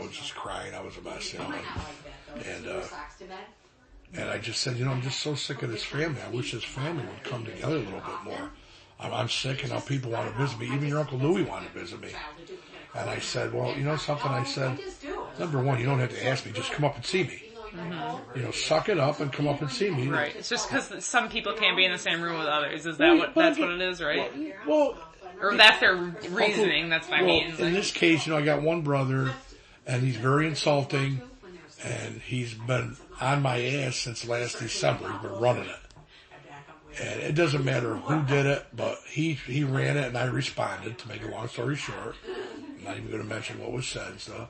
was just crying. I was a mess, you know. And I just said, I'm just so sick of this family. I wish this family would come together a little bit more. I'm sick, and now people want to visit me. Even your Uncle Louie wanted to visit me. And I said, well, you know something? I said, number one, you don't have to ask me. Just come up and see me. Mm-hmm. Suck it up and come up and see me. Right. It's just because some people can't be in the same room with others. Is that what it is, right? Well, or that's their reasoning. That's what I mean. In this case, I got one brother, and he's very insulting, and he's been on my ass since last December. He's been running it. And it doesn't matter who did it, but he ran it, and I responded, to make a long story short. I'm not even going to mention what was said and stuff.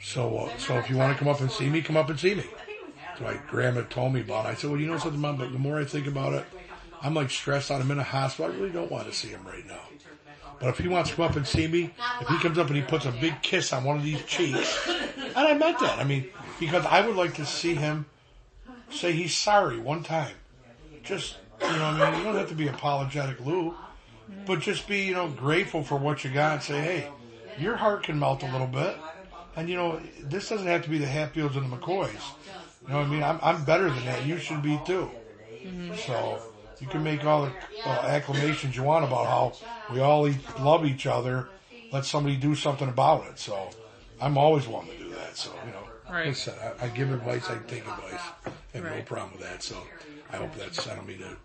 So if you want to come up and see me, come up and see me. So my grandma told me about it. I said, well, you know something, Mom, but the more I think about it, I'm like stressed out. I'm in a hospital. I really don't want to see him right now. But if he wants to come up and see me, if he comes up and he puts a big kiss on one of these cheeks, and I meant that. I mean, because I would like to see him say he's sorry one time. Just, you don't have to be apologetic, Lou, but just be, grateful for what you got and say, hey, your heart can melt a little bit. And, this doesn't have to be the Hatfields and the McCoys. You know what I mean? I'm better than that. You should be too. Mm-hmm. So you can make all the acclamations you want about how we all love each other. Let somebody do something about it. So I'm always wanting to do that. So, right. Like I said, I give advice, I take advice. I have no problem with that. So I hope that's settled me to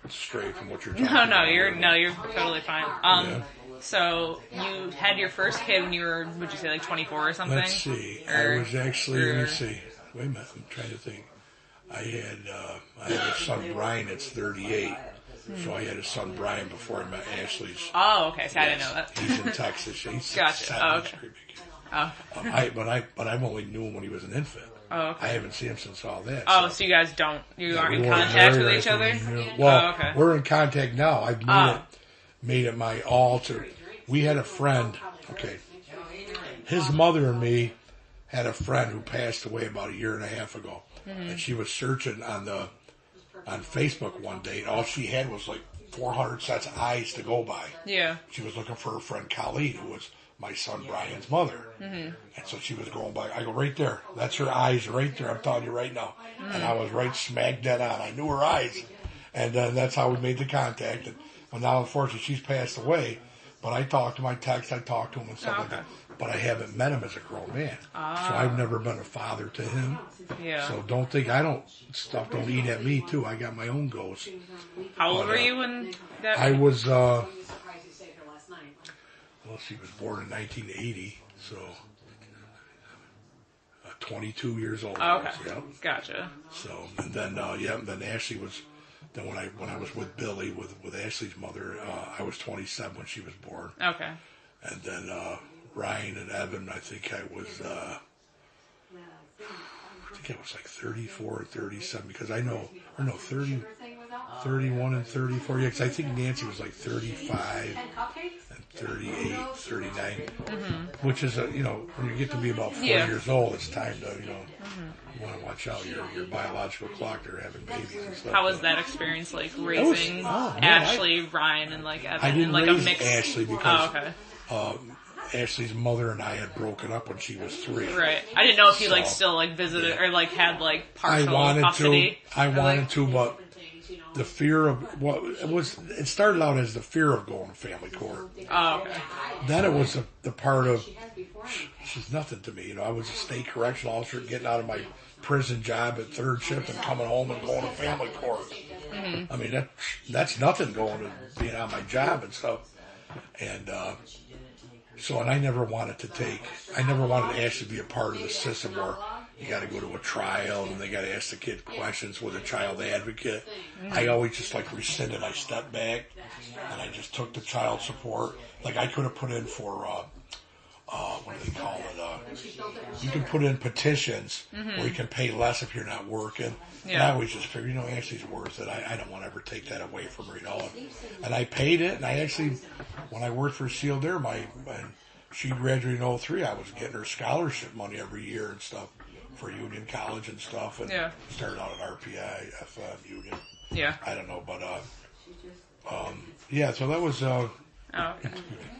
stray from what you're talking about. You're totally fine. Yeah. So you had your first kid when you were, would you say, like 24 or something? Let's see. I was actually, let me see. Wait a minute, I'm trying to think. I had a son, Brian, that's 38. So I had a son, Brian, before I met Ashley's. Oh, okay. So I didn't know that. He's in Texas. He's gotcha. Oh, okay. But I've only knew him when he was an infant. Oh, okay. I haven't seen him since all that. Oh, so you guys aren't in contact with each other? Well, we're in contact now. I've made it my all to. We had a friend. Okay, his mother and me had a friend who passed away about a year and a half ago, and she was searching on Facebook one day, and all she had was like 400 sets of eyes to go by. Yeah, she was looking for her friend Colleen, who was my son Brian's mother, and so she was going by. I go, right there, that's her eyes right there. I'm telling you right now, and I was right smack dead on. I knew her eyes, and that's how we made the contact. And well, now unfortunately she's passed away, but I talked to him, I talked to him and stuff like that. But I haven't met him as a grown man, so I've never been a father to him. Yeah. So don't think don't eat at me too. I got my own goals. How old were you when that? I was. Well, she was born in 1980, so 22 years old. Oh, okay. Yep. Gotcha. So and then then Ashley was. Then when I was with Billy with Ashley's mother, I was 27 when she was born. Okay. And then Ryan and Evan, I think I was like 34 or 37 because 31 and 34. Yeah, because I think Nancy was like 35 and 38, 39, which is when you get to be about 4 years old, it's time to you want to watch out your biological clock. They're having babies and stuff. How was that experience like raising Ashley, Ryan, and like Evan? I didn't like raise a mix? Ashley because Ashley's mother and I had broken up when she was 3. Right. I didn't know if you still visited or had partial custody. I wanted to, but the fear of it started out as the fear of going to family court. Oh, okay. Then it was the part of she's nothing to me. I was a state correctional officer getting out of my prison job at third shift and coming home and going to family court. I mean that's nothing going to being on my job and stuff. And and I never wanted Ashley to be a part of the system where you got to go to a trial and they got to ask the kid questions with a child advocate. I always just rescinded. I stepped back and I just took the child support. Like I could have put in for what do they call it? You can put in petitions where you can pay less if you're not working. Yeah. And I always just figured, Ashley's worth it. I don't want to ever take that away from her, And I paid it, and I actually, when I worked for Sealed Air, and she graduated in 2003, I was getting her scholarship money every year and stuff for Union College and stuff, and started out at RPI, FM, Union. Yeah. I don't know, but, so that was, Oh, okay.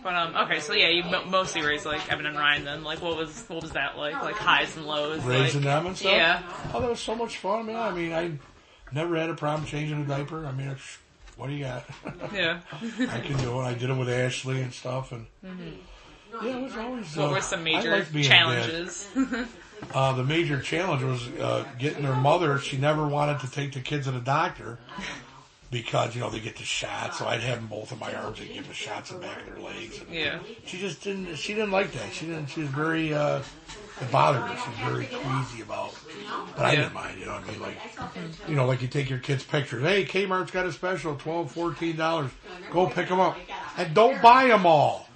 But okay, so yeah, you mostly raised like Evan and Ryan. Then, like, what was that like? Like highs and lows. Raising them and stuff. Yeah. Oh, that was so much fun, man. I mean, I never had a problem changing a diaper. I mean, what do you got? Yeah. I can do it. I did it with Ashley and stuff, and yeah, it was always. What were some major challenges? The major challenge was getting her mother. She never wanted to take the kids to the doctor. Because, they get the shots, so I'd have them both in my arms and give the shots in the back of their legs. And yeah. She didn't like that. She was very, it bothered her. She was very queasy about it. But I didn't mind, what I mean? Like, like you take your kids' pictures. Hey, Kmart's got a special, $12, $14. Go pick them up. And don't buy them all.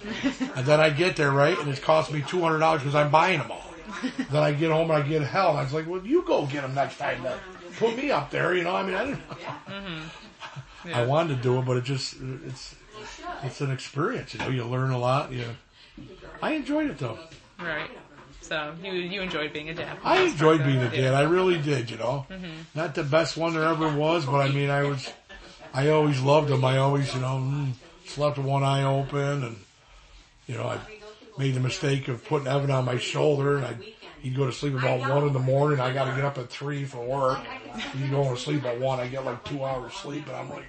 And then I get there, right, and it's cost me $200 because I'm buying them all. Then I get home and I get hell. And I was like, well, you go get them next time. Put me up there, I mean, I didn't know. Yeah. I wanted to do it, but it's an experience. You learn a lot. I enjoyed it though. Right. So you enjoyed being a dad. I enjoyed being a dad. I really did. Not the best one there ever was, but I mean, I always loved him. I always, slept with one eye open, and I made the mistake of putting Evan on my shoulder, and he'd go to sleep about 1 a.m. I got to get up at 3 for work. He'd go to sleep at 1. I get like 2 hours sleep, and I'm like,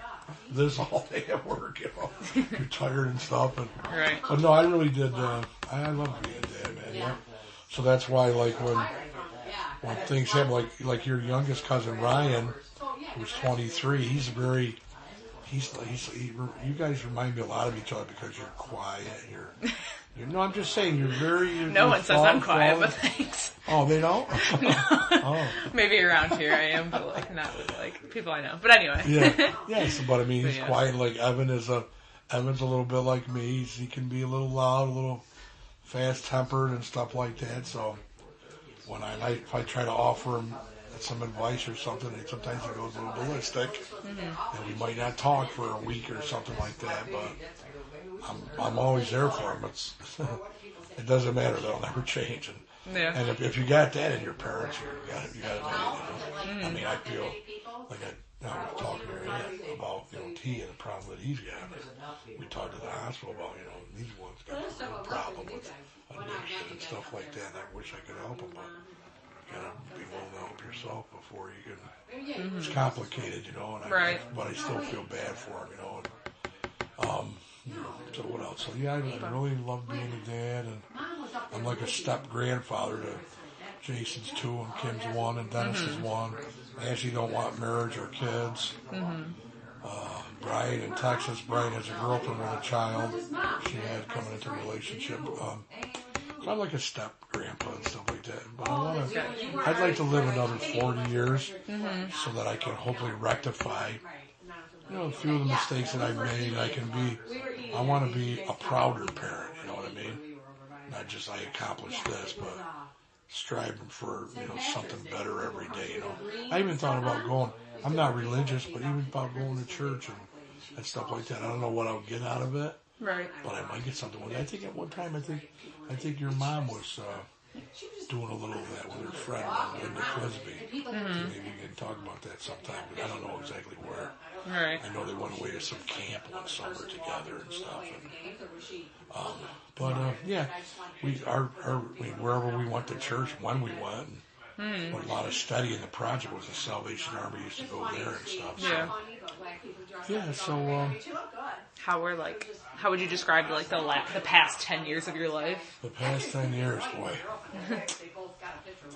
this all day at work, You're tired and stuff. Right. But no, I really did. I love being a dad, man. Yeah. So that's why, like, when things happen, like your youngest cousin Ryan, who's 23, you guys remind me a lot of each other because you're quiet. No, I'm just saying, no one says I'm quiet, but thanks. Oh, they don't? No. Oh. Maybe around here I am, but not with people I know. But anyway. Yeah. Yes, but I mean, he's quiet. Like Evan's a little bit like me. He can be a little loud, a little fast-tempered and stuff like that. So when if I try to offer him some advice or something, sometimes he goes a little ballistic, and we might not talk for a week or something like that, but I'm always there for him. It doesn't matter. They'll never change. And if you got that in your parents, you got it. I mean, I feel like I was talking earlier about T and the problem that he's got. We talked to the hospital about these ones got a problem with addiction and stuff like that. And I wish I could help them, but you gotta be willing to help yourself before you can. It's complicated, Right. But I still feel bad for him, So what else? So yeah, I really love being a dad, and I'm like a step grandfather to Jason's 2 and Kim's 1 and Dennis's 1. I actually don't want marriage or kids. Brian in Texas, Brian has a girlfriend and a child she had coming into a relationship. So I'm like a step grandpa and stuff like that. But I'd like to live another 40 years so that I can hopefully rectify a few of the mistakes that I've made. I want to be a prouder parent, you know what I mean? Not just I accomplished this, but striving for, something better every day, I even thought about I'm not religious, but even about going to church and stuff like that. I don't know what I'll get out of it. Right. But I might get something with it. I think at one time, I think your mom was doing a little of that with her friend, Linda Clisby. Maybe we can talk about that sometime, but I don't know exactly where. Right. I know they went away to some camp one summer together and stuff. Wherever we went to church, when we went, but a lot of studying. The project was the Salvation Army used to go there and stuff. So. Yeah. So. How would you describe the past 10 years of your life? The past 10 years, boy,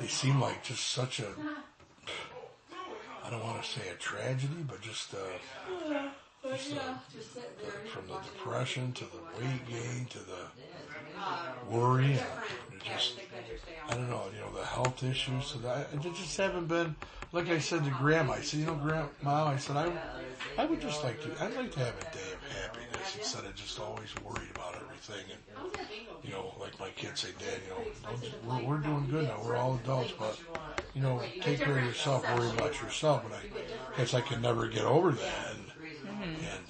they seem like just such a. I don't want to say a tragedy, but just from the depression to the weight gain to the worry, and just I don't know, the health issues. So I just haven't been, like I said to Grandma. I said, Grandma, I said I would just I'd like to have a day of happiness instead of just always worried about everything. And like my kids say, Dad, we're doing good now. We're all adults, but take care of yourself, worry about yourself. And I guess I can never get over that. And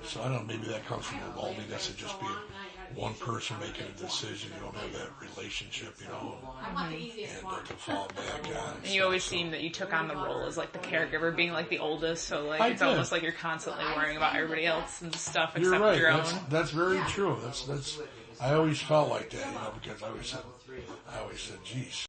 so I don't know, maybe that comes from the loneliness of just being one person making a decision. You don't have that relationship, you know, and to fall back on. And you always seem that you took on the role as like the caregiver, being like the oldest, so like I it's did. almost like you're constantly worrying about everybody else and stuff You're except right. your own. That's very true. That's. I always felt like that, you know, because I always said, geez,